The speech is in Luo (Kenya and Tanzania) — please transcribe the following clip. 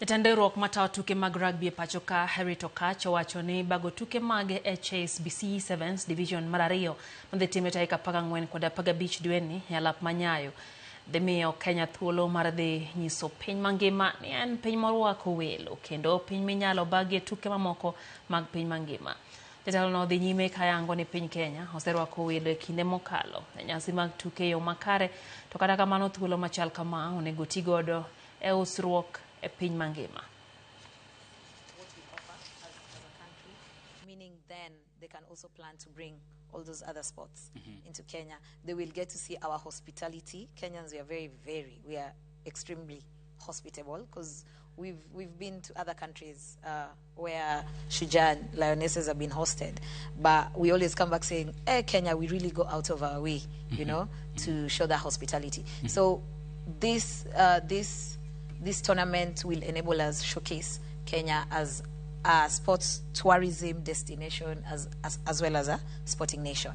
Jatendruok matayo tuke mag rugby e pacho ka Okach owacho ni bago tuke mage HSBC Sevens Division mar 2 madhi time tarik 14 kod 15 dwe ni e alap manyayo dhi miyo Kenya thuolo mar dhi nyiso piny mangima ni en piny morwako welo kendo piny minyalo bagie tuke mamoko mag piny mangima. Jatelono dhi nyime kayango ni piny Kenya oserwako welo e kinde mokalo e nyasi mag tuke yo makare, to kata kamano thuolo machal kama onego ti godo e usruok e piny mangima. What we offer as a country, meaning then they can also plan to bring all those other sports into Kenya. They will get to see our hospitality. Kenyans, we are extremely hospitable because we've been to other countries where Shujaa and Lionesses have been hosted, but we always come back saying, hey, Kenya, we really go out of our way, you know, to show that hospitality. So this tournament will enable us showcase Kenya as a sports tourism destination as well as a sporting nation.